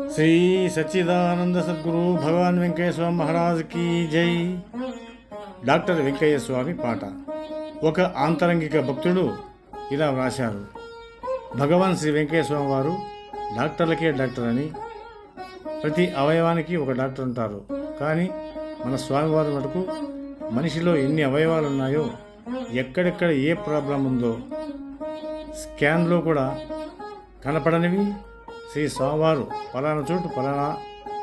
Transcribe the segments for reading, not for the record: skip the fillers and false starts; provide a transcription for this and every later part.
శ్రీ సచ్చిదానంద సద్గురు భగవాన్ వెంకయ్య స్వామి Maharaj key జై. Doctor Venkaiah స్వామి పాట. ఒక ఆంతరంగిక భక్తుడు ఇలా వ్రాశారు: భగవాన్ శ్రీ వెంకయ్య స్వామి వారు డాక్టర్లకే డాక్టర్ అని, ప్రతి అవయవానికి ఒక డాక్టర్ ఉంటారు. కానీ మన స్వామివారి మటుకు మనిషిలో ఎన్ని అవయవాలు ఉన్నాయో, ఎక్కడెక్కడ ఏ ప్రాబ్లం ఉందో స్కాన్లో కూడా కనపడనివి శ్రీ స్వామివారు పలానా చోటు పలానా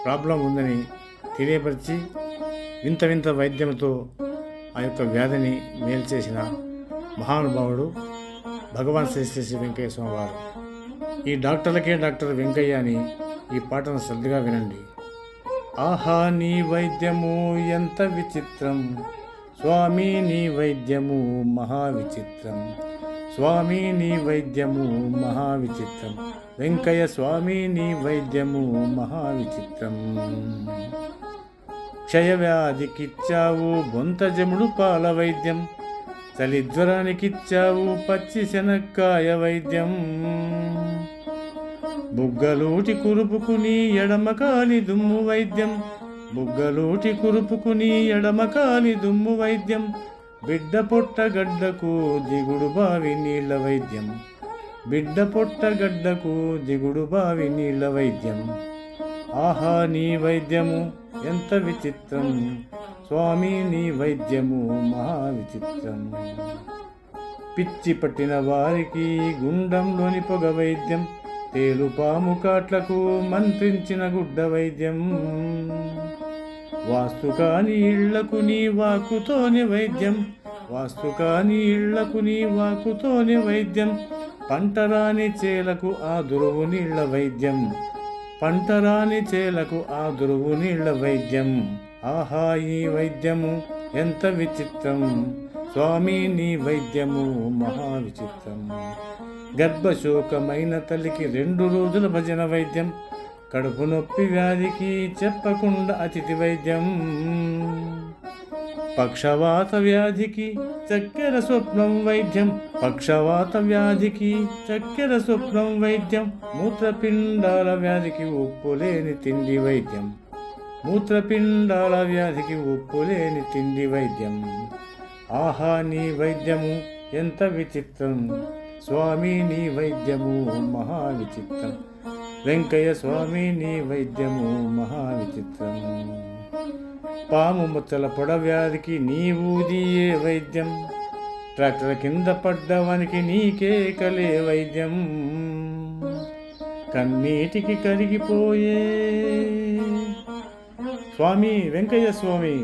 ప్రాబ్లం ఉందని తెలియపరిచి వింత వింత వైద్యంతో ఆ యొక్క వ్యాధిని మేల్చేసిన మహానుభావుడు భగవాన్ శ్రీ శ్రీ వెంకయ్య స్వామివారు. ఈ డాక్టర్లకే డాక్టర్ వెంకయ్య అని ఈ పాటను శ్రద్ధగా వినండి. ఆహా నీ వైద్యము ఎంత విచిత్రం, స్వామి నీ వైద్యము మహా విచిత్రం, స్వామి నీ వైద్యము మహా విచిత్రం, వెంకయ్య స్వామి నీ వైద్యము మహా విచిత్రం. క్షయవ్యాధికిచ్చావు బొంత జముడు పాల వైద్యం, చలిజ్వరానికిచ్చావు పచ్చి శనక్కాయ వైద్యం, బుగ్గలూటి కురుపుకుని ఎడమకాలి దుమ్ము వైద్యం, బుగ్గలూటి కురుపుకుని ఎడమకాలి దుమ్ము వైద్యం, బిడ్డ పొట్టగడ్డకు దిగుడు బావి నీళ్ళ వైద్యం, బిడ్డ పొట్టగడ్డకు దిగుడు బావి నీళ్ళ వైద్యం. ఆహా నీ వైద్యము ఎంత విచిత్రం, స్వామి నీ వైద్యము మహా విచిత్రం. పిచ్చి పట్టిన వారికి గుండంలోని పొగ వైద్యం, తేలుపాము కాట్లకు మంత్రించిన గుడ్డ వైద్యం, వాస్తు కాని ఇళ్లకు నీ వాకుతోని వైద్యం, వాస్తు కాని ఇళ్లకు నీ వాకుతోని వైద్యం, పంటరాని చేలకు ఆ దురువు నీళ్ల వైద్యం, పంటరాని చేలకు ఆ దురువు నీళ్ల వైద్యం. ఆహా ఈ వైద్యము ఎంత విచిత్రం, స్వామి నీ వైద్యము మహా విచిత్రం. గర్భశోకమైన తల్లికి 2 రోజుల భజన వైద్యం, కడుపు నొప్పి వ్యాధికి చెప్పకుండా అతిథి వైద్యం, పక్షవాత వ్యాధికి చక్కెర స్వప్నం వైద్యం, పక్షవాత వ్యాధికి చక్కెర స్వప్నం వైద్యం, మూత్రపిండాల వ్యాధికి ఉప్పులేని తిండి వైద్యం, మూత్రపిండాల వ్యాధికి ఉప్పులేని తిండి వైద్యం. ఆహా నీ వైద్యము ఎంత విచిత్రం, స్వామి నీ వైద్యము మహా విచిత్రం, వెంకయ్య స్వామి నీ వైద్యము మహా విచిత్రం. పాము ముచ్చల పొడ వ్యాధికి నీవూదియే వైద్యం, ట్రాక్టర్ కింద పడ్డవానికి నీకే కలే వైద్యం, కన్నీటికి కరిగిపోయే స్వామి వెంకయ్య స్వామి,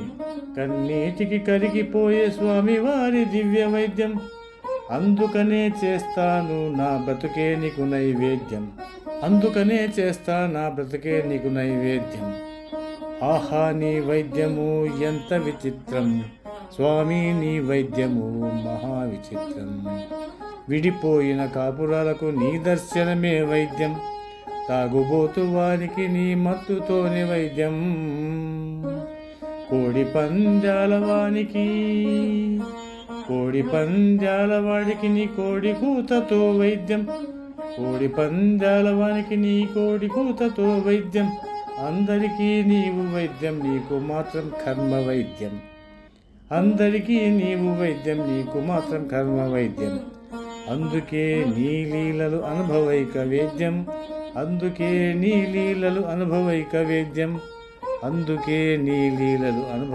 కన్నీటికి కరిగిపోయే స్వామి వారి దివ్య వైద్యం, అందుకనే చేస్తాను నా బ్రతుకే నీకు నైవేద్యం, అందుకనే చేస్తా నా బ్రతుకే నీకు నైవేద్యం. ఆహా నీ వైద్యము ఎంత విచిత్రం, స్వామి నీ వైద్యము మహా విచిత్రం. విడిపోయిన కాపురాలకు నీ దర్శనమే వైద్యం, తాగుబోతు వారికి నీ మత్తుతోనే వైద్యం, కోడి పందాల వానికి కోడి పందాల వాడికి నీ కోడి కూతతో వైద్యం, కోడి పందాల వానికి నీ కోడి కూతతో వైద్యం, అందరికీ నీవు వైద్యం నీకు మాత్రం కర్మ వైద్యం, అందరికీ నీవు వైద్యం నీకు మాత్రం కర్మ వైద్యం. అందుకే నీ లీలలు అనుభవైక వేద్యం, అందుకే నీ లీలలు అనుభవైక వేద్యం, అందుకే నీ లీలలు అనుభవ